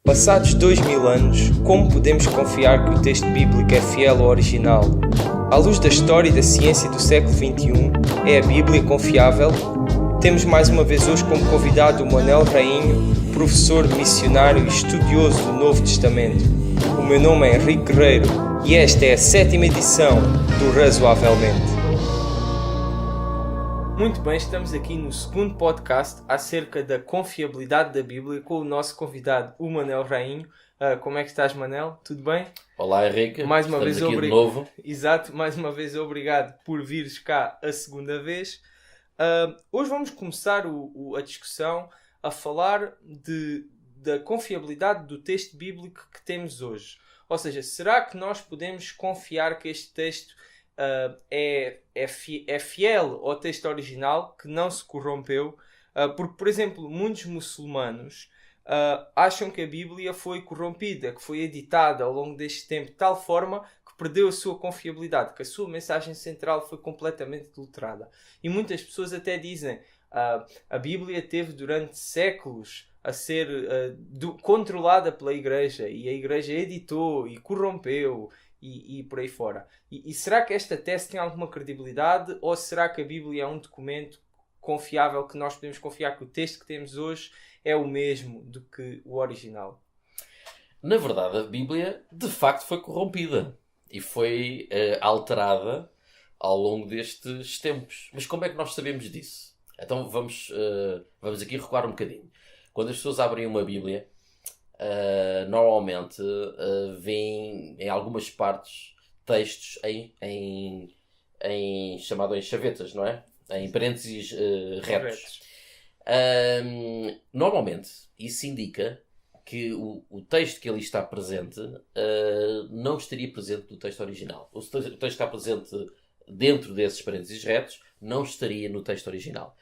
Passados 2000 anos, como podemos confiar que o texto bíblico é fiel ao original? À luz da história e da ciência do século XXI, é a Bíblia confiável? Temos mais uma vez hoje como convidado o Manel Rainho, professor, missionário e estudioso do Novo Testamento. O meu nome é Henrique Guerreiro e esta é a 7ª edição do Razoavelmente. Muito bem, estamos aqui no segundo podcast acerca da confiabilidade da Bíblia com o nosso convidado, o Manel Rainho. Como é que estás, Manel? Tudo bem? Olá, Henrique. Mais uma vez aqui de novo. Exato, mais uma vez obrigado por vires cá a segunda vez. Hoje vamos começar a discussão a falar da confiabilidade do texto bíblico que temos hoje. Ou seja, será que nós podemos confiar que este texto é fiel ao texto original, que não se corrompeu? Porque, por exemplo, muitos muçulmanos acham que a Bíblia foi corrompida, que foi editada ao longo deste tempo de tal forma que perdeu a sua confiabilidade, que a sua mensagem central foi completamente adulterada. E muitas pessoas até dizem a Bíblia teve durante séculos a ser controlada pela Igreja, e a Igreja editou e corrompeu e por aí fora. E será que esta tese tem alguma credibilidade, ou será que a Bíblia é um documento confiável, que nós podemos confiar que o texto que temos hoje é o mesmo do que o original? Na verdade, a Bíblia de facto foi corrompida e foi alterada ao longo destes tempos. Mas como é que nós sabemos disso? Então vamos aqui recuar um bocadinho. Quando as pessoas abrem uma Bíblia, normalmente veem em algumas partes textos chamado em chavetas, não é? Em parênteses retos. Normalmente isso indica que o texto que ali está presente não estaria presente no texto original. O texto que está presente dentro desses parênteses retos não estaria no texto original.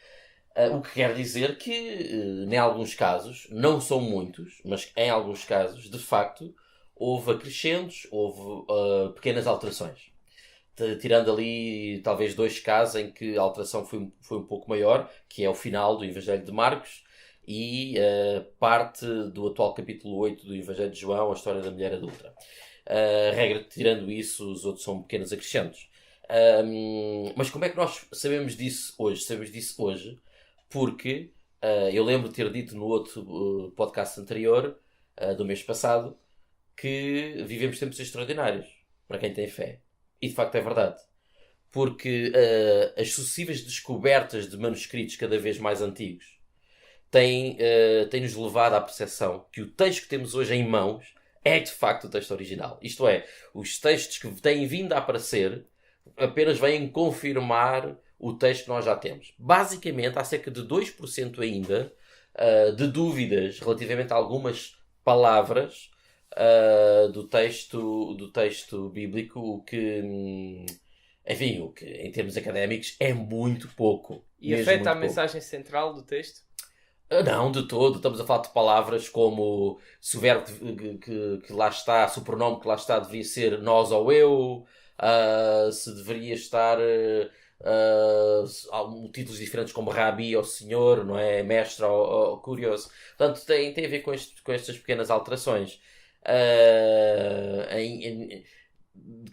O que quer dizer que, em alguns casos, não são muitos, mas em alguns casos, de facto, houve acrescentos, houve pequenas alterações. Tirando ali, talvez, 2 casos em que a alteração foi um pouco maior, que é o final do Evangelho de Marcos e parte do atual capítulo 8 do Evangelho de João, a história da mulher adulta. Regra, tirando isso, os outros são pequenos acrescentos. Mas como é que nós sabemos disso hoje? Sabemos disso hoje porque eu lembro de ter dito no outro podcast anterior, do mês passado, que vivemos tempos extraordinários para quem tem fé. E de facto é verdade. Porque as sucessivas descobertas de manuscritos cada vez mais antigos têm-nos levado à percepção que o texto que temos hoje em mãos é de facto o texto original. Isto é, os textos que têm vindo a aparecer apenas vêm confirmar o texto que nós já temos. Basicamente, há cerca de 2% ainda de dúvidas relativamente a algumas palavras do texto bíblico, o que, enfim, o que em termos académicos é muito pouco. E afeta a mensagem central do texto? Não, de todo. Estamos a falar de palavras como se o verbo que lá está, se o pronome que lá está deveria ser nós ou eu, se deveria estar títulos diferentes como Rabi ou Senhor, não é? Mestre ou Curioso. Portanto, tem a ver com estas pequenas alterações.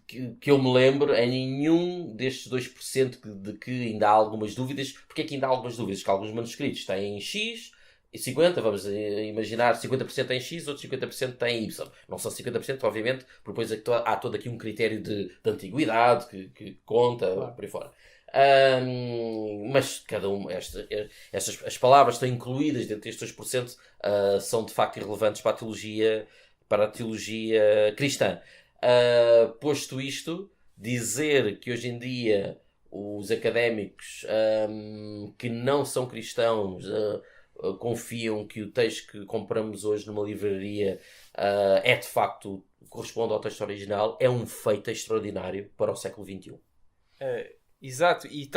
Que eu me lembro, em nenhum destes 2% de que ainda há algumas dúvidas. Porque é que ainda há algumas dúvidas? Que alguns manuscritos têm X e 50%, vamos imaginar, 50% em X, outros 50% têm Y. Não são 50%, obviamente, porque depois há todo aqui um critério de antiguidade que conta, claro, por aí fora. Mas cada uma, as palavras que estão incluídas dentro destes 2% são de facto irrelevantes para a teologia cristã. Posto isto, dizer que hoje em dia os académicos que não são cristãos confiam que o texto que compramos hoje numa livraria é de facto, corresponde ao texto original, é um feito extraordinário para o século XXI. Exato, e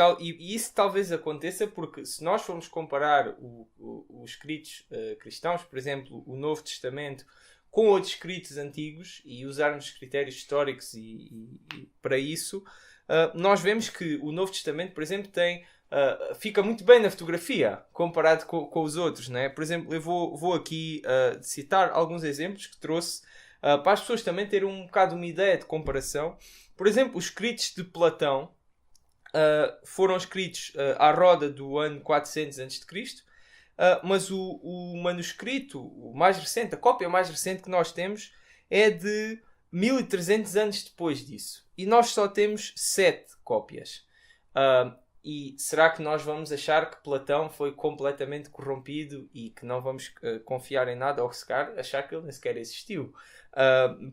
isso talvez aconteça porque, se nós formos comparar os escritos cristãos, por exemplo, o Novo Testamento, com outros escritos antigos, e usarmos critérios históricos e para isso, nós vemos que o Novo Testamento, por exemplo, tem fica muito bem na fotografia, comparado com os outros, né? Por exemplo, eu vou aqui citar alguns exemplos que trouxe para as pessoas também terem um bocado uma ideia de comparação. Por exemplo, os escritos de Platão foram escritos à roda do ano 400 a.C., mas o manuscrito o mais recente, a cópia mais recente que nós temos é de 1300 anos depois disso. E nós só temos 7 cópias. E será que nós vamos achar que Platão foi completamente corrompido e que não vamos confiar em nada, ou achar que ele nem sequer existiu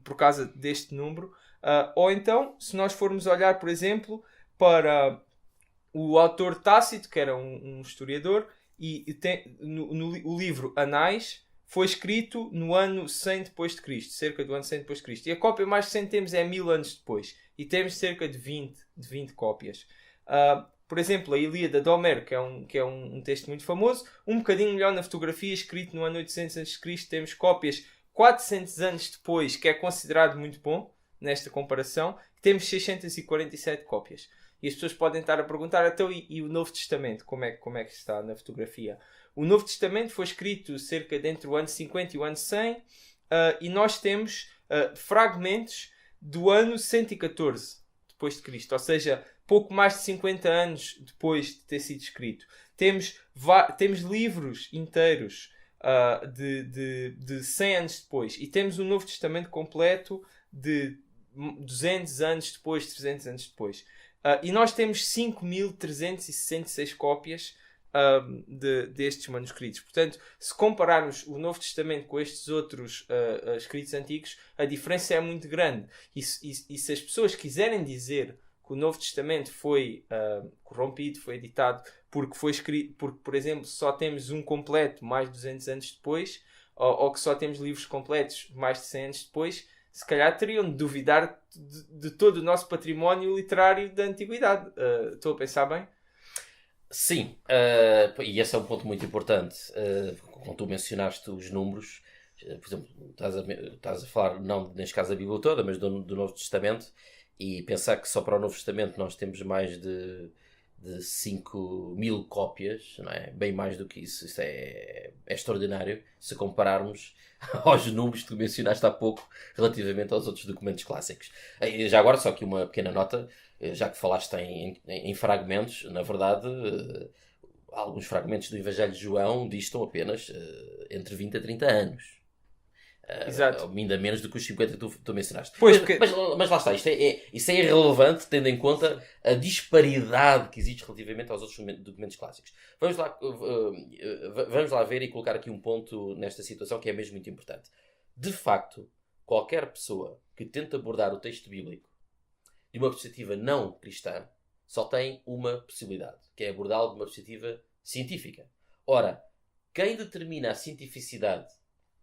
por causa deste número? Ou então, se nós formos olhar, por exemplo, para o autor Tácito, que era um historiador, e tem, o livro Anais foi escrito no ano 100 depois de Cristo, cerca do ano 100 depois de Cristo. E a cópia mais recente temos é 1000 anos depois. E temos cerca de 20 cópias. Por exemplo, a Ilíada de Homero, que é um texto muito famoso, um bocadinho melhor na fotografia, escrito no ano 800 a.C., temos cópias 400 anos depois, que é considerado muito bom nesta comparação. Temos 647 cópias. E as pessoas podem estar a perguntar, então, e o Novo Testamento, como é que está na fotografia? O Novo Testamento foi escrito cerca de entre o ano 50 e o ano 100, e nós temos fragmentos do ano 114 depois de Cristo, ou seja, pouco mais de 50 anos depois de ter sido escrito. Temos livros inteiros de 100 anos depois, e temos o Novo Testamento completo de 200 anos depois, 300 anos depois. E nós temos 5.366 cópias destes manuscritos. Portanto, se compararmos o Novo Testamento com estes outros escritos antigos, a diferença é muito grande. E se as pessoas quiserem dizer que o Novo Testamento foi corrompido, foi editado, porque foi escrito, porque, por exemplo, só temos um completo mais de 200 anos depois, ou que só temos livros completos mais de 100 anos depois, se calhar teriam de duvidar de todo o nosso património literário da antiguidade. Estou a pensar bem? Sim, e esse é um ponto muito importante. Quando tu mencionaste os números, por exemplo, estás a falar, não neste caso da Bíblia toda, mas do Novo Testamento, e pensar que só para o Novo Testamento nós temos mais de 5.000 cópias, não é? Bem mais do que isso. Isso é extraordinário se compararmos aos números que tu mencionaste há pouco relativamente aos outros documentos clássicos. Já agora, só aqui uma pequena nota, já que falaste em fragmentos, na verdade, alguns fragmentos do Evangelho de João distam apenas entre 20 a 30 anos. Exato. Ainda menos do que os 50 que tu mencionaste. Pois, mas lá está, isso é irrelevante tendo em conta a disparidade que existe relativamente aos outros documentos clássicos. Vamos lá ver e colocar aqui um ponto nesta situação que é mesmo muito importante. De facto, qualquer pessoa que tente abordar o texto bíblico de uma perspectiva não cristã só tem uma possibilidade, que é abordá-lo de uma perspectiva científica. Ora, quem determina a cientificidade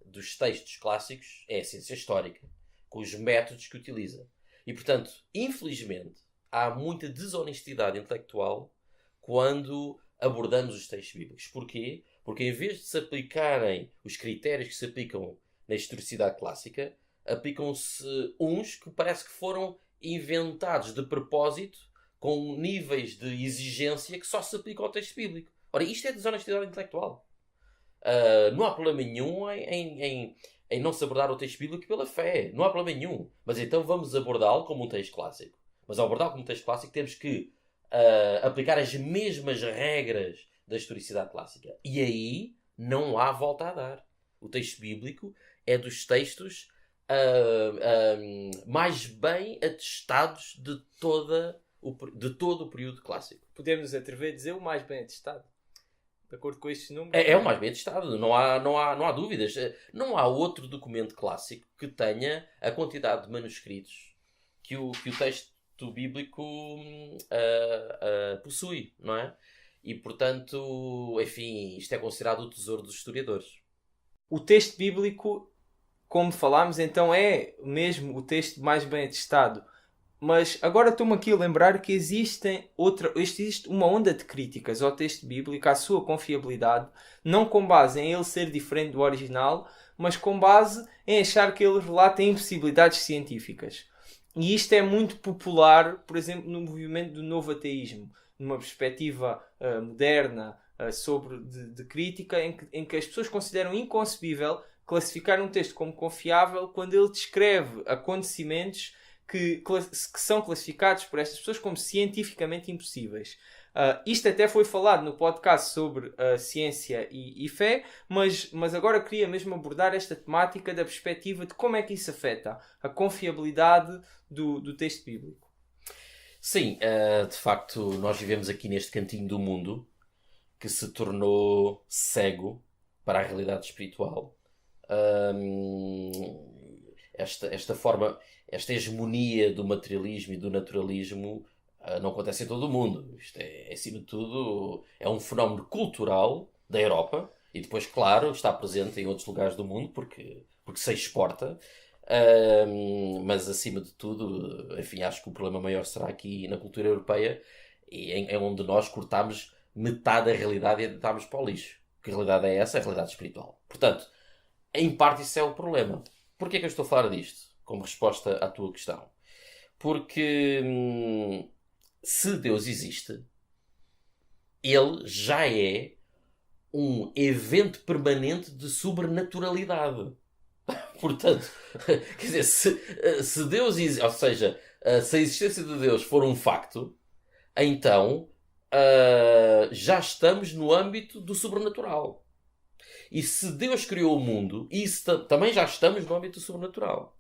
dos textos clássicos é a ciência histórica, com os métodos que utiliza. E, portanto, infelizmente, há muita desonestidade intelectual quando abordamos os textos bíblicos. Porquê? Porque em vez de se aplicarem os critérios que se aplicam na historicidade clássica, aplicam-se uns que parece que foram inventados de propósito com níveis de exigência que só se aplicam ao texto bíblico. Ora, isto é desonestidade intelectual. Não há problema nenhum em não se abordar o texto bíblico pela fé. Não há problema nenhum. Mas então vamos abordá-lo como um texto clássico. Mas ao abordá-lo como um texto clássico temos que aplicar as mesmas regras da historicidade clássica. E aí não há volta a dar. O texto bíblico é dos textos mais bem atestados de todo o período clássico. Podemos nos atrever a dizer o mais bem atestado. De acordo com estes números. É o mais bem atestado, não há dúvidas. Não há outro documento clássico que tenha a quantidade de manuscritos que o texto bíblico possui, não é? E, portanto, enfim, isto é considerado o tesouro dos historiadores. O texto bíblico, como falámos, então é mesmo o texto mais bem atestado. Mas agora estou-me aqui a lembrar que existe uma onda de críticas ao texto bíblico, à sua confiabilidade, não com base em ele ser diferente do original, mas com base em achar que ele relata impossibilidades científicas. E isto é muito popular, por exemplo, no movimento do novo ateísmo. numa perspectiva moderna de crítica, em que as pessoas consideram inconcebível classificar um texto como confiável quando ele descreve acontecimentos que são classificados por estas pessoas como cientificamente impossíveis. Isto até foi falado no podcast sobre ciência e fé, mas agora queria mesmo abordar esta temática da perspectiva de como é que isso afeta a confiabilidade do texto bíblico. Sim, de facto, nós vivemos aqui neste cantinho do mundo que se tornou cego para a realidade espiritual. Esta forma, esta hegemonia do materialismo e do naturalismo não acontece em todo o mundo. Isto é, acima de tudo, é um fenómeno cultural da Europa e depois, claro, está presente em outros lugares do mundo porque se exporta. Mas, acima de tudo, enfim, acho que o problema maior será aqui na cultura europeia, e onde nós cortamos metade da realidade e deitámos para o lixo. Que a realidade é essa? É a realidade espiritual. Portanto, em parte isso é o problema. Porquê é que eu estou a falar disto? Como resposta à tua questão. Porque se Deus existe, ele já é um evento permanente de sobrenaturalidade. Portanto, quer dizer, se Deus existe, ou seja, se a existência de Deus for um facto, então já estamos no âmbito do sobrenatural. E se Deus criou o mundo, isso também já estamos no âmbito do sobrenatural.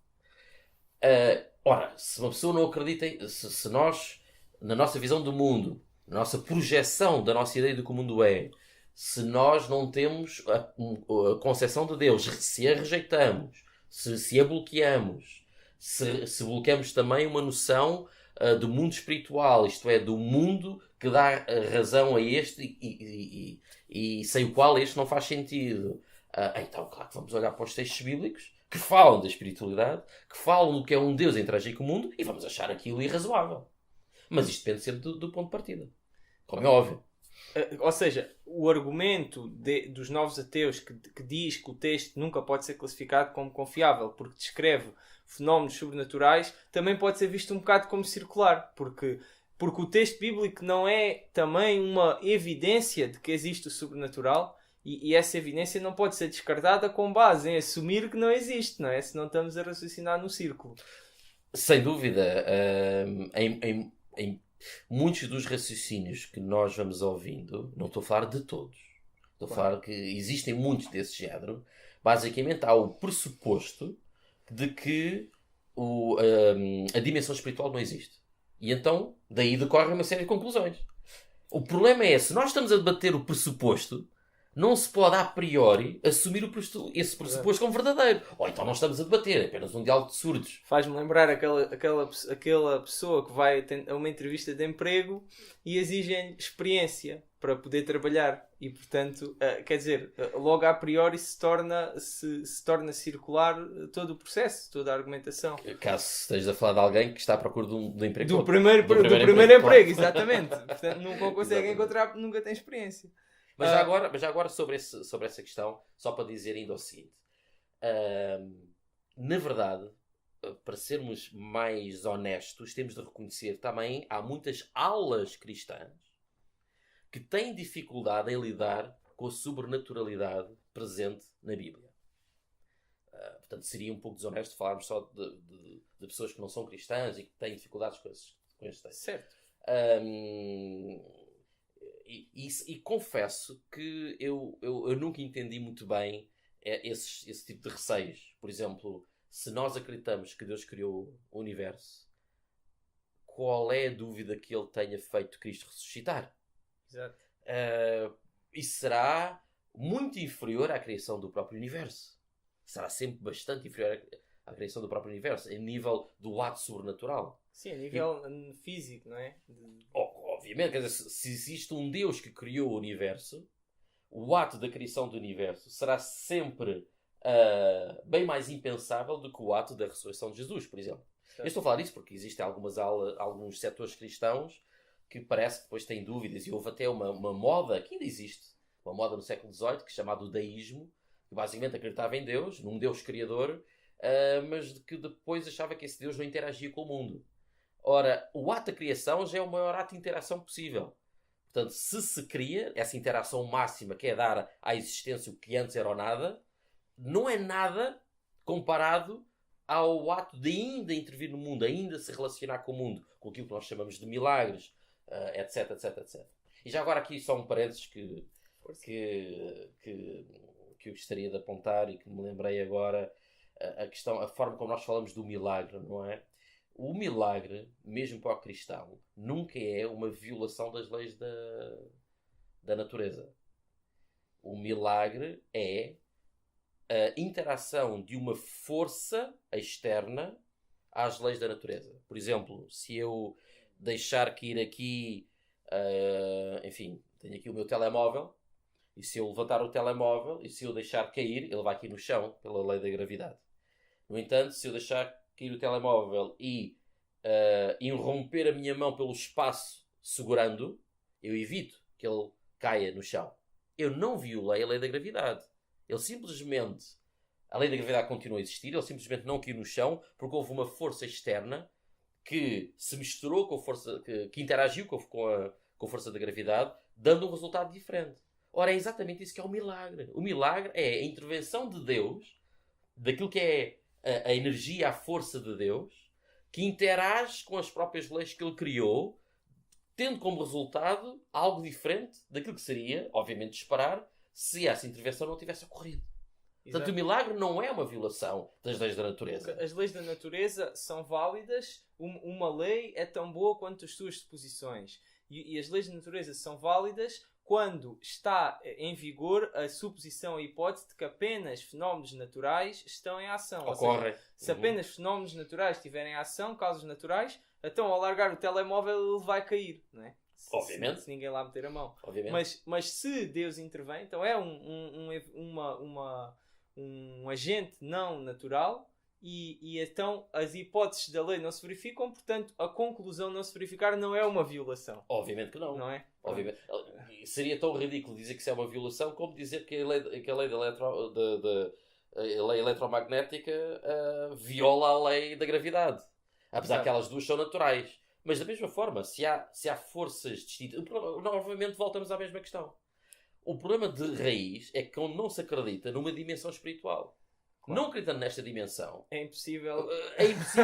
Ora, se uma pessoa não acredita, se nós, na nossa visão do mundo, na nossa projeção da nossa ideia do que o mundo é, se nós não temos a concepção de Deus, se a rejeitamos, se a bloqueamos, se bloqueamos também uma noção do mundo espiritual, isto é, do mundo que dá razão a este e sem o qual este não faz sentido. Então, claro que vamos olhar para os textos bíblicos que falam da espiritualidade, que falam do que é um Deus a interagir com o mundo, e vamos achar aquilo irrazoável. Mas isto depende sempre do ponto de partida. Como é óbvio. Ou seja, o argumento dos novos ateus que diz que o texto nunca pode ser classificado como confiável porque descreve fenómenos sobrenaturais, também pode ser visto um bocado como circular, porque o texto bíblico não é também uma evidência de que existe o sobrenatural, e essa evidência não pode ser descartada com base em assumir que não existe, não é? Senão estamos a raciocinar no círculo. Sem dúvida. Em muitos dos raciocínios que nós vamos ouvindo, não estou a falar de todos, estou a falar que existem muitos desse género. Basicamente há o pressuposto de que a dimensão espiritual não existe. E então, daí decorre uma série de conclusões. O problema é, se nós estamos a debater o pressuposto, não se pode a priori assumir esse pressuposto como verdadeiro. Ou então não estamos a debater, é apenas um diálogo de surdos. Faz-me lembrar aquela pessoa que vai a uma entrevista de emprego e exigem experiência para poder trabalhar. E, portanto, quer dizer, logo a priori se torna circular todo o processo, toda a argumentação. Caso estejas a falar de alguém que está à procura do emprego. Do primeiro emprego, claro. Exatamente. Portanto, nunca consegue encontrar, nunca tem experiência. Mas já agora sobre essa questão, só para dizer ainda o seguinte. Na verdade, para sermos mais honestos, temos de reconhecer também há muitas aulas cristãs que têm dificuldade em lidar com a sobrenaturalidade presente na Bíblia. Portanto, seria um pouco desonesto falarmos só de pessoas que não são cristãs e que têm dificuldades com esses textos. Certo. E confesso que eu nunca entendi muito bem esse tipo de receios. Por exemplo, se nós acreditamos que Deus criou o universo, qual é a dúvida que ele tenha feito Cristo ressuscitar? Exato. Isso será muito inferior à criação do próprio universo. Será sempre bastante inferior à criação do próprio universo, em nível do ato sobrenatural. Sim, a nível físico, não é? Obviamente, quer dizer, se existe um Deus que criou o universo, o ato da criação do universo será sempre bem mais impensável do que o ato da ressurreição de Jesus, por exemplo. Certo. Eu estou a falar disso porque existem alguns setores cristãos que parece que depois têm dúvidas, e houve até uma moda, que ainda existe, uma moda no século XVIII, que é chamada o deísmo, que basicamente acreditava em Deus, num Deus criador, mas que depois achava que esse Deus não interagia com o mundo. Ora, o ato da criação já é o maior ato de interação possível. Portanto, se cria essa interação máxima, que é dar à existência o que antes era o nada, não é nada comparado ao ato de ainda intervir no mundo, ainda se relacionar com o mundo, com aquilo que nós chamamos de milagres, etc, etc, etc. E já agora aqui só um parênteses que eu gostaria de apontar e que me lembrei agora, a forma como nós falamos do milagre, não é? O milagre, mesmo para o cristão, nunca é uma violação das leis da natureza. O milagre é a interação de uma força externa às leis da natureza. Por exemplo, se eu deixar cair aqui, enfim, tenho aqui o meu telemóvel, e se eu levantar o telemóvel e se eu deixar cair, ele vai aqui no chão pela lei da gravidade. No entanto, se eu deixar cair o telemóvel e irromper a minha mão pelo espaço segurando, eu evito que ele caia no chão. Eu não violei a lei da gravidade. Ele simplesmente, a lei da gravidade continua a existir, ele simplesmente não caiu no chão porque houve uma força externa que se misturou com a força, que interagiu com a força da gravidade, dando um resultado diferente. Ora, é exatamente isso que é o milagre. O milagre é a intervenção de Deus, daquilo que é a energia, a força de Deus, que interage com as próprias leis que ele criou, tendo como resultado algo diferente daquilo que seria, obviamente, de esperar, se essa intervenção não tivesse ocorrido. Exato. Portanto, o milagre não é uma violação das leis da natureza. As leis da natureza são válidas. Uma lei é tão boa quanto as suas suposições. E as leis da natureza são válidas quando está em vigor a suposição, a hipótese de que apenas fenómenos naturais estão em ação. Ocorre. Ou seja, se apenas fenómenos naturais estiverem em ação, causas naturais, então ao largar o telemóvel ele vai cair, não é? Obviamente. Se ninguém lá meter a mão. Obviamente. Mas se Deus intervém, então é um agente não natural e então as hipóteses da lei não se verificam, portanto a conclusão não se verificar não é uma violação. Obviamente que não. Não é? Obviamente. Seria tão ridículo dizer que isso é uma violação como dizer que a lei eletromagnética viola a lei da gravidade. Apesar que elas duas são naturais. Mas da mesma forma, se há forças distintas... Novamente voltamos à mesma questão. O problema de raiz é que não se acredita numa dimensão espiritual. Claro. Não acreditando nesta dimensão... É impossível,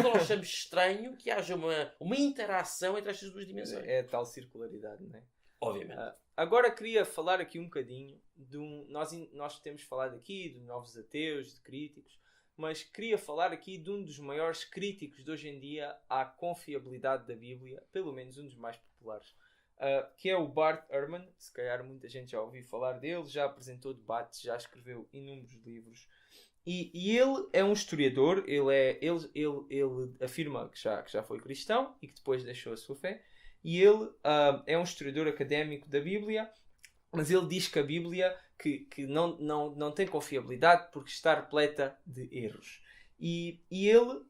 nós achamos estranho que haja uma interação entre estas duas dimensões. É a tal circularidade, não é? Obviamente. Agora queria falar aqui um bocadinho nós temos falado aqui de novos ateus, de críticos, mas queria falar aqui de um dos maiores críticos de hoje em dia à confiabilidade da Bíblia, pelo menos um dos mais populares, que é o Bart Ehrman. Se calhar muita gente já ouviu falar dele, já apresentou debates, já escreveu inúmeros livros. E ele é um historiador, ele afirma que já foi cristão e que depois deixou a sua fé. E ele é um historiador académico da Bíblia, mas ele diz que a Bíblia que não tem confiabilidade porque está repleta de erros. E ele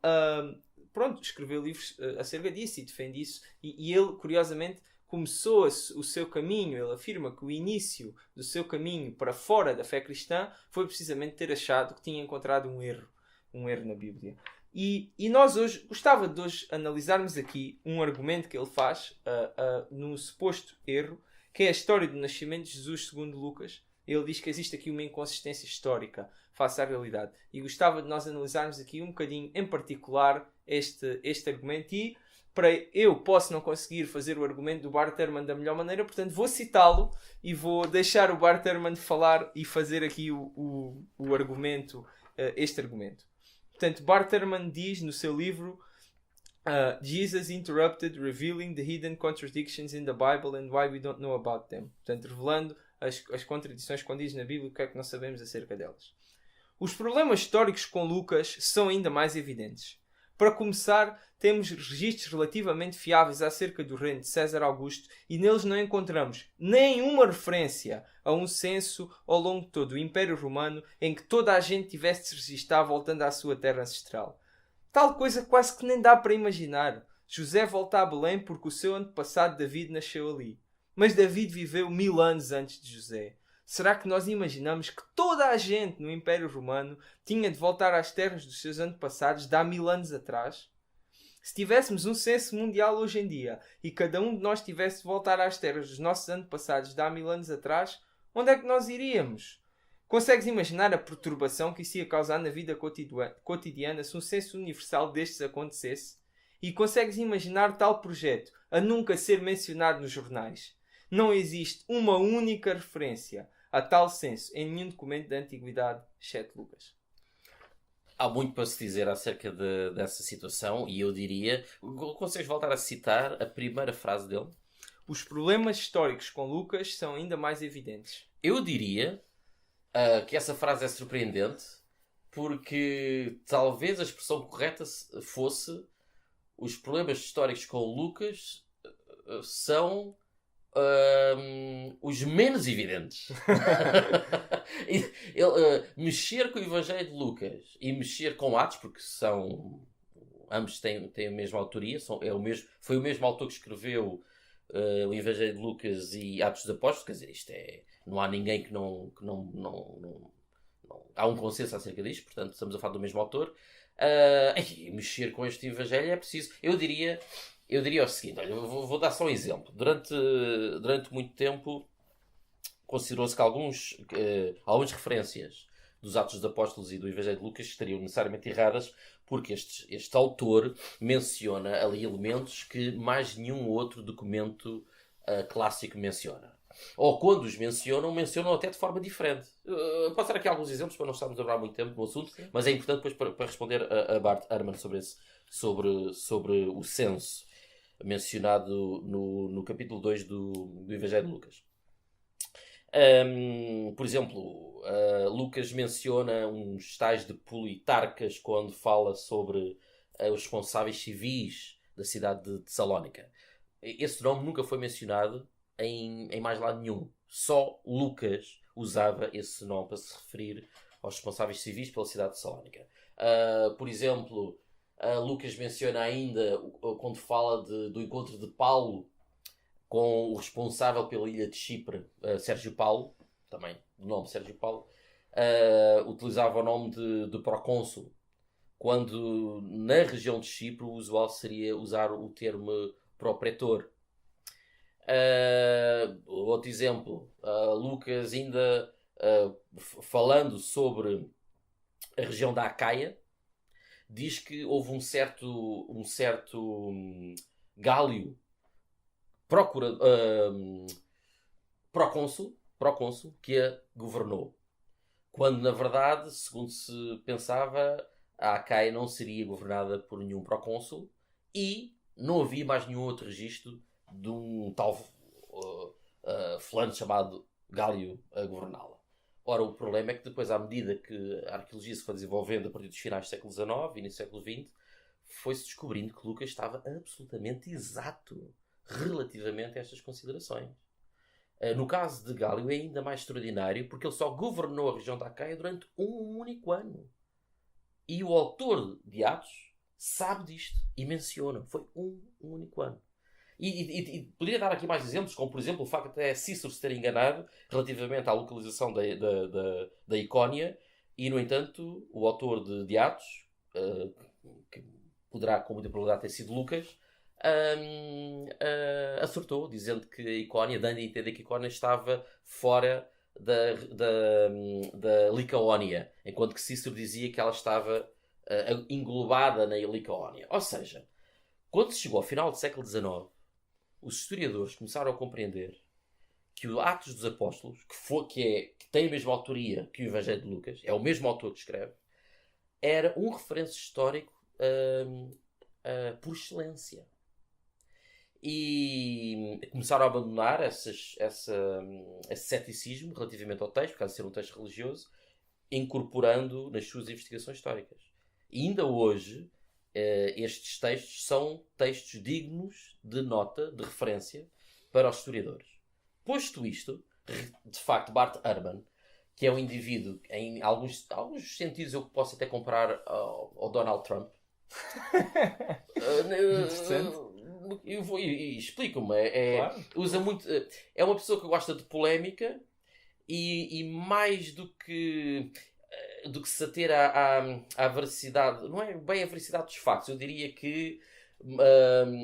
escreveu livros acerca disso e defende isso. E ele, curiosamente, começou o seu caminho. Ele afirma que o início do seu caminho para fora da fé cristã foi precisamente ter achado que tinha encontrado um erro na Bíblia. E nós hoje, gostava de hoje analisarmos aqui um argumento que ele faz num suposto erro, que é a história do nascimento de Jesus segundo Lucas. Ele diz que existe aqui uma inconsistência histórica face à realidade. E gostava de nós analisarmos aqui um bocadinho em particular este argumento. E eu posso não conseguir fazer o argumento do Bart Ehrman da melhor maneira, portanto vou citá-lo e vou deixar o Bart Ehrman falar e fazer aqui o argumento, este argumento. Portanto, Bart Ehrman diz no seu livro Jesus Interrupted, Revealing the Hidden Contradictions in the Bible and Why We Don't Know About Them. Portanto, revelando as contradições escondidas na Bíblia e o que é que não sabemos acerca delas. Os problemas históricos com Lucas são ainda mais evidentes. Para começar, temos registros relativamente fiáveis acerca do reino de César Augusto e neles não encontramos nenhuma referência a um censo ao longo de todo o Império Romano em que toda a gente tivesse de se registrar voltando à sua terra ancestral. Tal coisa quase que nem dá para imaginar. José volta a Belém porque o seu antepassado David nasceu ali. Mas David viveu 1000 anos antes de José. Será que nós imaginamos que toda a gente no Império Romano tinha de voltar às terras dos seus antepassados de há 1000 anos atrás? Se tivéssemos um censo mundial hoje em dia e cada um de nós tivesse de voltar às terras dos nossos antepassados de há 1000 anos atrás, onde é que nós iríamos? Consegues imaginar a perturbação que isso ia causar na vida cotidiana se um censo universal destes acontecesse? E consegues imaginar tal projeto a nunca ser mencionado nos jornais? Não existe uma única referência a tal censo em nenhum documento da antiguidade, exceto Lucas. Há muito para se dizer acerca dessa situação e eu diria... Consegues voltar a citar a primeira frase dele? Os problemas históricos com Lucas são ainda mais evidentes. Eu diria que essa frase é surpreendente porque talvez a expressão correta fosse os problemas históricos com Lucas são os menos evidentes. Mexer com o Evangelho de Lucas e mexer com Atos, porque são ambos têm a mesma autoria, foi o mesmo autor que escreveu o Evangelho de Lucas e Atos dos Apóstolos, quer dizer, não há ninguém que não há um consenso acerca disto, portanto estamos a falar do mesmo autor. E mexer com este Evangelho é preciso. Eu diria o seguinte, olha, vou dar só um exemplo. Durante muito tempo considerou-se que algumas referências dos Atos dos Apóstolos e do Evangelho de Lucas estariam necessariamente erradas, porque este autor menciona ali elementos que mais nenhum outro documento clássico menciona. Ou quando os mencionam até de forma diferente. Posso dar aqui alguns exemplos para não estarmos a demorar muito tempo no assunto, sim, mas é importante depois para responder a Bart Ehrman sobre o censo mencionado no capítulo 2 do Evangelho de Lucas. Por exemplo, Lucas menciona uns tais de politarcas quando fala sobre os responsáveis civis da cidade de Tessalónica. Esse nome nunca foi mencionado em mais lado nenhum. Só Lucas usava esse nome para se referir aos responsáveis civis pela cidade de Tessalónica. Por exemplo, Lucas menciona ainda, quando fala do encontro de Paulo com o responsável pela ilha de Chipre, Sérgio Paulo, também o nome Sérgio Paulo, utilizava o nome de procônsul, quando na região de Chipre o usual seria usar o termo propretor. Outro exemplo, Lucas ainda falando sobre a região da Acaia, diz que houve um certo Gálio procônsul que a governou, quando na verdade, segundo se pensava, a Acaia não seria governada por nenhum procônsul e não havia mais nenhum outro registro de um tal fulano chamado Gálio a governá-la. Ora, o problema é que depois, à medida que a arqueologia se foi desenvolvendo a partir dos finais do século XIX e início do século XX, foi-se descobrindo que Lucas estava absolutamente exato relativamente a estas considerações. No caso de Gálio é ainda mais extraordinário porque ele só governou a região da Acaia durante um único ano. E o autor de Atos sabe disto e menciona. Foi um único ano. E poderia dar aqui mais exemplos, como por exemplo o facto de até Cícero se ter enganado relativamente à localização da Icónia, e no entanto o autor de Atos, que poderá com muita probabilidade ter sido Lucas, acertou, dizendo que a Icónia, dando a entender que a Icónia estava fora da Licaónia, enquanto que Cícero dizia que ela estava englobada na Licaónia. Ou seja, quando se chegou ao final do século XIX, os historiadores começaram a compreender que o Atos dos Apóstolos, que tem a mesma autoria que o Evangelho de Lucas, é o mesmo autor que escreve, era um referência histórico por excelência. E começaram a abandonar esse ceticismo relativamente ao texto, por causa de ser um texto religioso, incorporando nas suas investigações históricas. E ainda hoje, estes textos são textos dignos de nota, de referência, para os historiadores. Posto isto, de facto, Bart Ehrman, que é um indivíduo, em alguns sentidos eu posso até comparar ao Donald Trump. Interessante. E explico-me. Claro. Usa muito, é uma pessoa que gosta de polémica e mais do que se ater à veracidade, não é bem a veracidade dos factos, eu diria que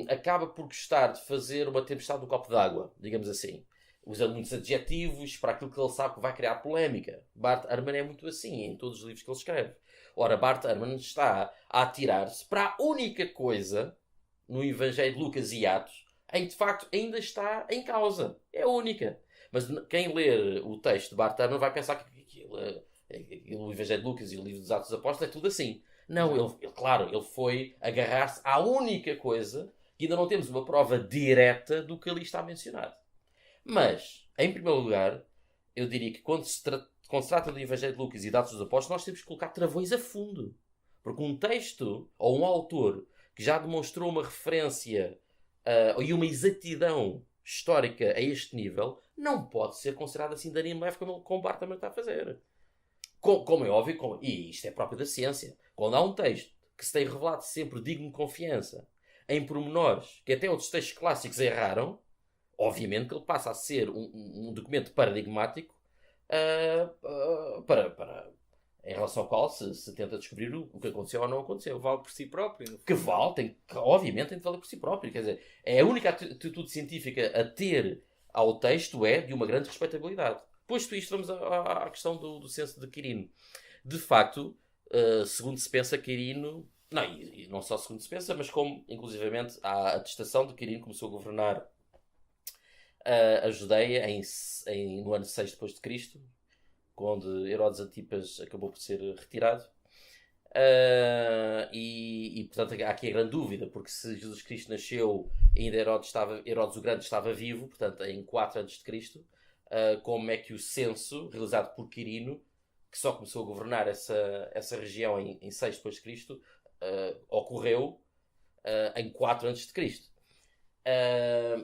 acaba por gostar de fazer uma tempestade no copo d'água, digamos assim. Usando muitos adjetivos para aquilo que ele sabe que vai criar polémica. Bart Ehrman é muito assim em todos os livros que ele escreve. Ora, Bart Ehrman está a atirar-se para a única coisa no Evangelho de Lucas e Atos em que de facto ainda está em causa. É a única. Mas quem ler o texto de Bart Ehrman vai pensar que o Evangelho de Lucas e o livro dos Atos dos Apóstolos é tudo assim. Não, ele foi agarrar-se à única coisa que ainda não temos uma prova direta do que ali está mencionado. Mas, em primeiro lugar, eu diria que quando se trata do Evangelho de Lucas e de Atos dos Apóstolos, nós temos que colocar travões a fundo. Porque um texto ou um autor que já demonstrou uma referência e uma exatidão histórica a este nível não pode ser considerado assim de anime leve como o Bart também está a fazer. Como é óbvio, e isto é próprio da ciência, quando há um texto que se tem revelado sempre digno de confiança em pormenores que até outros textos clássicos erraram, obviamente que ele passa a ser um documento paradigmático em relação ao qual se tenta descobrir o que aconteceu ou não aconteceu. Vale por si próprio. Obviamente tem de valer por si próprio. Quer dizer, é a única atitude científica a ter ao texto é de uma grande respeitabilidade. Posto isto, vamos à questão do censo de Quirino. De facto, segundo se pensa, Quirino... Não, e não só segundo se pensa, mas como, inclusivamente, há a atestação de que Quirino começou a governar a Judeia no ano 6 depois de Cristo, quando Herodes Antipas acabou por ser retirado. Portanto, há aqui a grande dúvida, porque se Jesus Cristo nasceu ainda Herodes o Grande estava vivo, portanto, em 4 antes de Cristo, como é que o censo, realizado por Quirino, que só começou a governar essa região em 6 depois de Cristo, ocorreu em 4 antes de Cristo.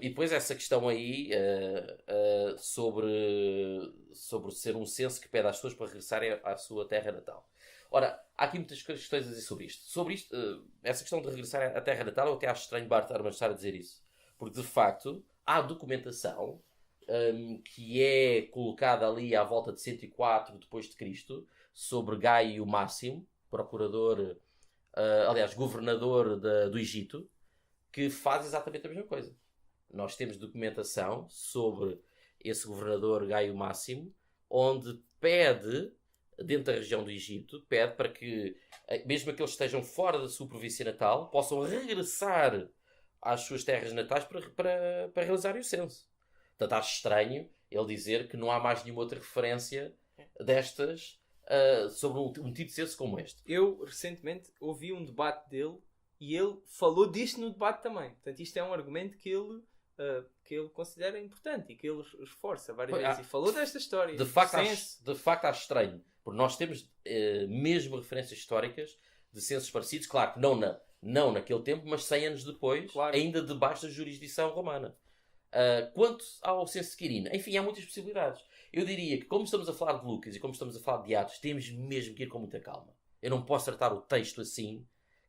E depois essa questão aí sobre ser um censo que pede às pessoas para regressarem à sua terra natal. Ora, há aqui muitas questões a dizer sobre isto. Sobre isto, essa questão de regressar à terra natal, eu até acho estranho Bart Ehrman estar a dizer isso. Porque, de facto, há documentação que é colocada ali à volta de 104 depois de Cristo sobre Gaio Máximo, procurador, governador do Egito, que faz exatamente a mesma coisa. Nós temos documentação sobre esse governador Gaio Máximo, onde pede, dentro da região do Egito, pede para que, mesmo que eles estejam fora da sua província natal, possam regressar às suas terras natais para realizarem o censo. Portanto, acho estranho ele dizer que não há mais nenhuma outra referência destas sobre um tipo de censo como este. Eu, recentemente, ouvi um debate dele e ele falou disto no debate também. Portanto, isto é um argumento que ele considera importante e que ele reforça várias vezes. E falou desta história. De facto, acho estranho. Porque nós temos mesmo referências históricas de censos parecidos. Claro que não naquele tempo, mas 100 anos depois, claro, ainda debaixo da jurisdição romana. Quanto ao censo de Quirino, enfim, há muitas possibilidades. Eu diria que, como estamos a falar de Lucas e como estamos a falar de Atos, temos mesmo que ir com muita calma. Eu não posso tratar o texto assim,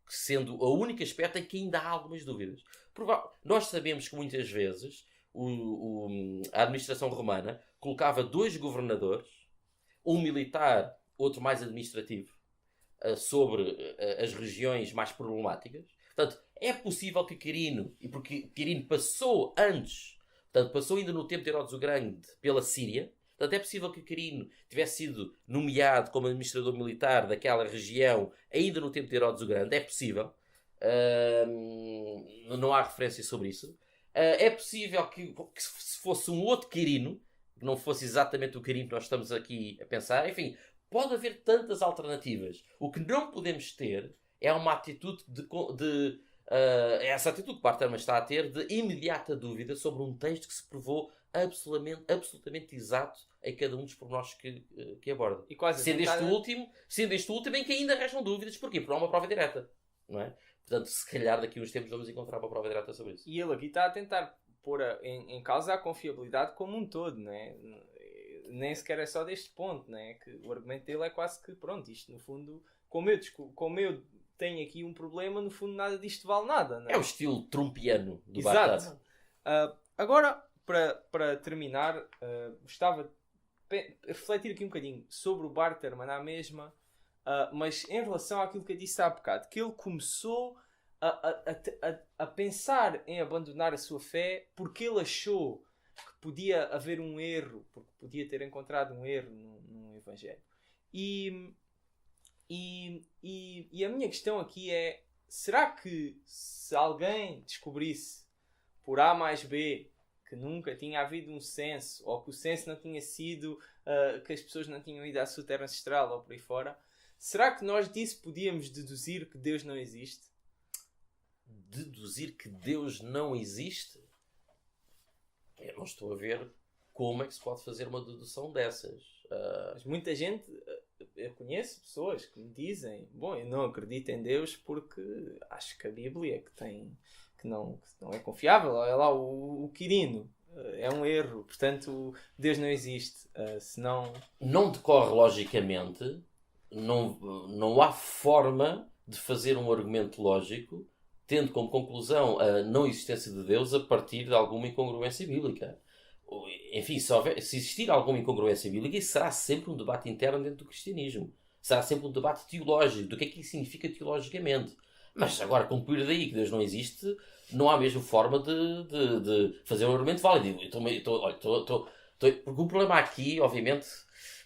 sendo a única aspecto em que ainda há algumas dúvidas. Nós sabemos que muitas vezes a administração romana colocava 2 governadores, um militar, outro mais administrativo, sobre as regiões mais problemáticas. Portanto, é possível que Quirino, e porque Quirino passou antes, portanto, passou ainda no tempo de Herodes o Grande pela Síria, portanto, é possível que Quirino tivesse sido nomeado como administrador militar daquela região ainda no tempo de Herodes o Grande. É possível. Não há referência sobre isso. É possível que se fosse um outro Quirino, que não fosse exatamente o Quirino que nós estamos aqui a pensar, enfim, pode haver tantas alternativas. O que não podemos ter é uma atitude essa atitude que Bart Ehrman está a ter de imediata dúvida sobre um texto que se provou absolutamente exato em cada um dos pormenores que aborda. E quase sendo este último em que ainda restam dúvidas. Porquê? Porque não há uma prova direta. Não é? Portanto, se calhar daqui a uns tempos vamos encontrar uma prova direta sobre isso. E ele aqui está a tentar pôr em causa a confiabilidade como um todo, não é? Nem sequer é só deste ponto, não é? Que o argumento dele é quase que, pronto, isto no fundo, como eu tenho aqui um problema, no fundo nada disto vale nada, não é? É o estilo trumpiano do Bart Ehrman. Agora, para terminar, gostava de refletir aqui um bocadinho sobre o Bart Ehrman à mesma, mas em relação àquilo que eu disse há bocado, que ele começou a pensar em abandonar a sua fé porque ele achou que podia haver um erro, porque podia ter encontrado um erro no Evangelho. E a minha questão aqui é: será que se alguém descobrisse por A mais B que nunca tinha havido um censo, ou que o censo não tinha sido, que as pessoas não tinham ido à sua terra ancestral ou por aí fora, será que nós disso podíamos deduzir que Deus não existe? Deduzir que Deus não existe? Eu não estou a ver como é que se pode fazer uma dedução dessas. Mas muita gente, eu conheço pessoas que me dizem: bom, eu não acredito em Deus porque acho que a Bíblia que não é confiável. Olha lá o Quirino, é um erro, portanto Deus não existe. Senão... Não decorre logicamente, não há forma de fazer um argumento lógico tendo como conclusão a não existência de Deus a partir de alguma incongruência bíblica. Enfim, se existir alguma incongruência bíblica, isso será sempre um debate interno dentro do cristianismo. Será sempre um debate teológico, do que é que isso significa teologicamente. Mas agora, concluir daí que Deus não existe, não há mesmo forma de fazer um argumento válido. Porque o problema aqui, obviamente,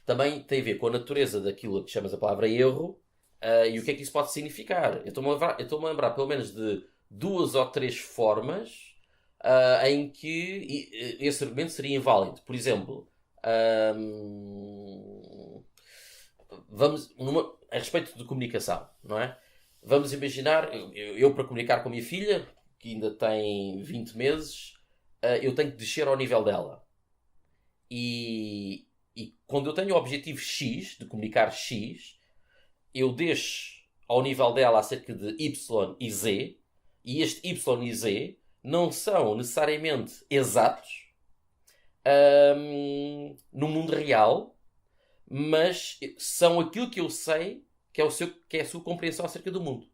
também tem a ver com a natureza daquilo que chamas a palavra erro, e o que é que isso pode significar. Eu estou-me a lembrar pelo menos de 2 ou 3 formas em que esse argumento seria inválido. Por exemplo, a respeito de comunicação, não é? Vamos imaginar, eu para comunicar com a minha filha, que ainda tem 20 meses, eu tenho que descer ao nível dela. E quando eu tenho o objetivo X, de comunicar X, eu deixo ao nível dela acerca de Y e Z, e este Y e Z não são necessariamente exatos no mundo real, mas são aquilo que eu sei que é a sua compreensão acerca do mundo.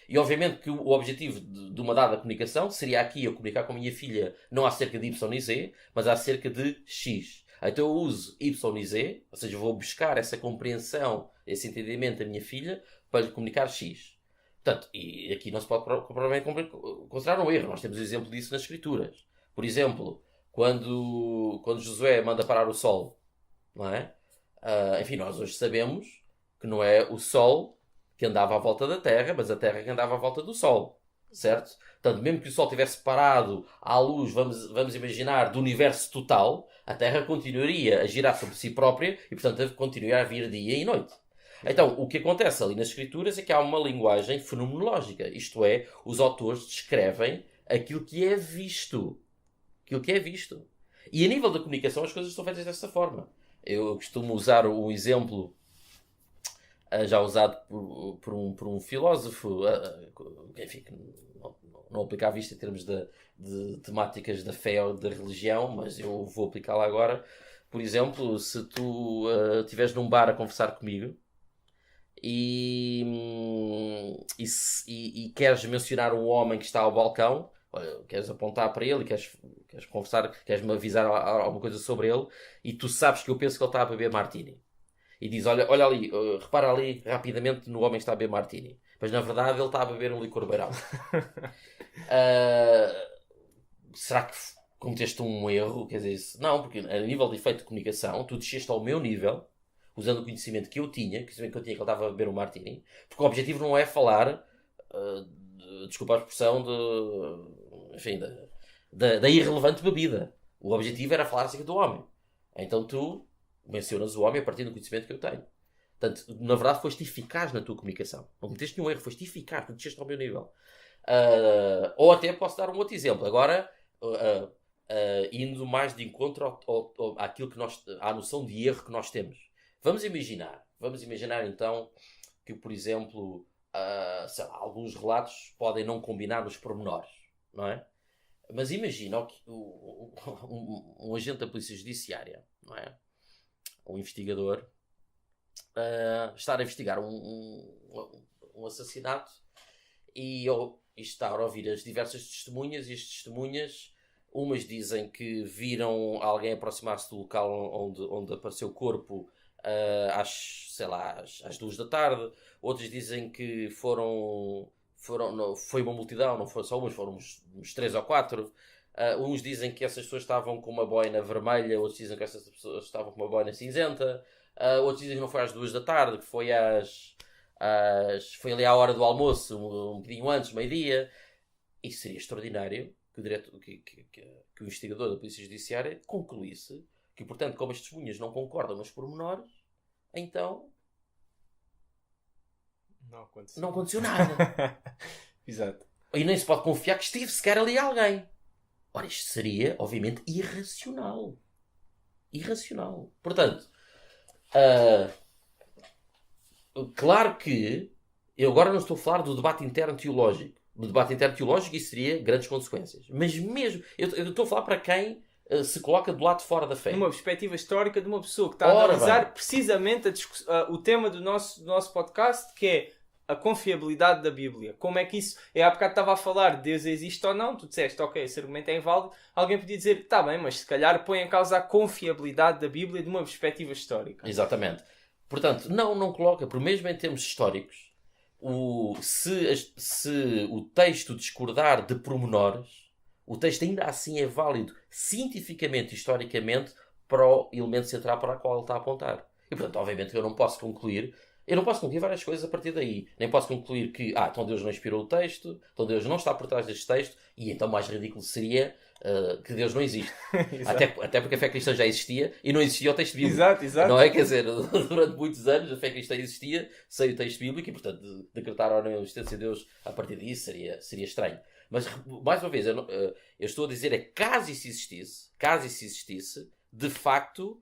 E obviamente que o objetivo de uma dada comunicação seria aqui eu comunicar com a minha filha não acerca de Y e Z, mas acerca de X. Então eu uso Y e Z, ou seja, vou buscar essa compreensão, esse entendimento da minha filha para lhe comunicar X. Portanto, e aqui não se pode provavelmente considerar um erro. Nós temos o exemplo disso nas Escrituras. Por exemplo, quando Josué manda parar o sol, não é? Enfim, nós hoje sabemos que não é o sol que andava à volta da Terra, mas a Terra que andava à volta do Sol, certo? Portanto, mesmo que o Sol tivesse parado à luz, vamos imaginar, do universo total, a Terra continuaria a girar sobre si própria e, portanto, continuaria a vir dia e noite. Então, o que acontece ali nas Escrituras é que há uma linguagem fenomenológica, isto é, os autores descrevem aquilo que é visto. Aquilo que é visto. E a nível da comunicação as coisas são feitas dessa forma. Eu costumo usar o exemplo já usado por um filósofo, enfim, que não aplicava isto em termos de temáticas da fé ou da religião, mas eu vou aplicá-la agora. Por exemplo, se tu estiveres num bar a conversar comigo e queres mencionar um homem que está ao balcão, queres apontar para ele e queres conversar, queres-me avisar alguma coisa sobre ele, e tu sabes que eu penso que ele está a beber martini. E diz, olha ali, repara ali rapidamente no homem que está a beber martini. Mas na verdade ele está a beber um licor beirão. Será que cometeste um erro? Quer dizer, não, porque a nível de efeito de comunicação, tu desceste ao meu nível, usando o conhecimento que eu tinha, que ele estava a beber um martini, porque o objetivo não é falar, desculpa a expressão, enfim, da irrelevante bebida. O objetivo era falar acerca do homem. Então tu mencionas o homem a partir do conhecimento que eu tenho. Portanto, na verdade, foste eficaz na tua comunicação. Não cometeste nenhum erro, foste eficaz, tu desceste ao meu nível. Ou até posso dar um outro exemplo. Agora, indo mais de encontro àquilo que à noção de erro que nós temos. Vamos imaginar então que, por exemplo, sei lá, alguns relatos podem não combinar nos pormenores, não é? Mas imagina um agente da polícia judiciária, não é? Um investigador estar a investigar um assassinato e estar a ouvir as diversas testemunhas, e as testemunhas, umas dizem que viram alguém aproximar-se do local onde apareceu o corpo às 2 da tarde, outras dizem que foram foi uma multidão, não foram só uns, foram uns 3 ou 4. Uns dizem que essas pessoas estavam com uma boina vermelha, outros dizem que essas pessoas estavam com uma boina cinzenta, outros dizem que não foi às 2 da tarde, que foi foi ali à hora do almoço, um bocadinho antes, meio-dia. Isso seria extraordinário que o investigador da Polícia Judiciária concluísse que, portanto, como as testemunhas não concordam nos pormenores, então não aconteceu nada. Exato. E nem se pode confiar que esteve sequer ali alguém. Ora, isto seria, obviamente, irracional. Irracional. Portanto, claro que eu agora não estou a falar do debate interno teológico. No debate interno teológico isso teria grandes consequências. Mas mesmo, eu estou a falar para quem se coloca do lado de fora da fé. Numa perspectiva histórica de uma pessoa que está a analisar precisamente o tema do nosso podcast, que é a confiabilidade da Bíblia. Como é que isso... há bocado estava a falar de Deus existe ou não. Tu disseste, ok, esse argumento é inválido. Alguém podia dizer, está bem, mas se calhar põe em causa a confiabilidade da Bíblia de uma perspectiva histórica. Exatamente. Portanto, não coloca, por mesmo em termos históricos, se o texto discordar de pormenores, o texto ainda assim é válido cientificamente e historicamente para o elemento central para o qual ele está a apontar. E, portanto, obviamente eu não posso concluir várias coisas a partir daí. Nem posso concluir que, então Deus não inspirou o texto, então Deus não está por trás deste texto, e então mais ridículo seria que Deus não existe. até porque a fé cristã já existia e não existia o texto bíblico. Exato. Não é? Quer dizer, durante muitos anos a fé cristã existia sem o texto bíblico e, portanto, decretar ou não a existência de Deus a partir disso seria estranho. Mas, mais uma vez, eu estou a dizer caso isso existisse, de facto,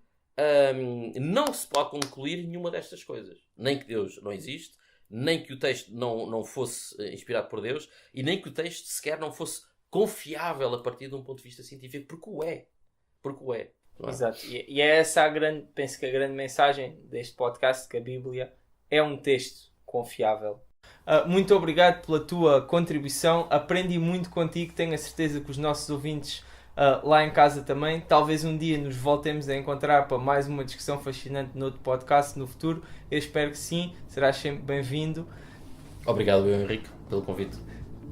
não se pode concluir nenhuma destas coisas. Nem que Deus não existe, nem que o texto não fosse inspirado por Deus e nem que o texto sequer não fosse confiável a partir de um ponto de vista científico, porque o é. Não é? Exato. E é essa penso que a grande mensagem deste podcast, que a Bíblia é um texto confiável. Muito obrigado pela tua contribuição. Aprendi muito contigo. Tenho a certeza que os nossos ouvintes lá em casa também. Talvez um dia nos voltemos a encontrar para mais uma discussão fascinante noutro podcast no futuro. Eu espero que sim. Serás sempre bem-vindo. Obrigado, Henrique, pelo convite.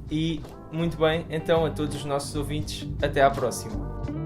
E muito bem, então a todos os nossos ouvintes, até à próxima.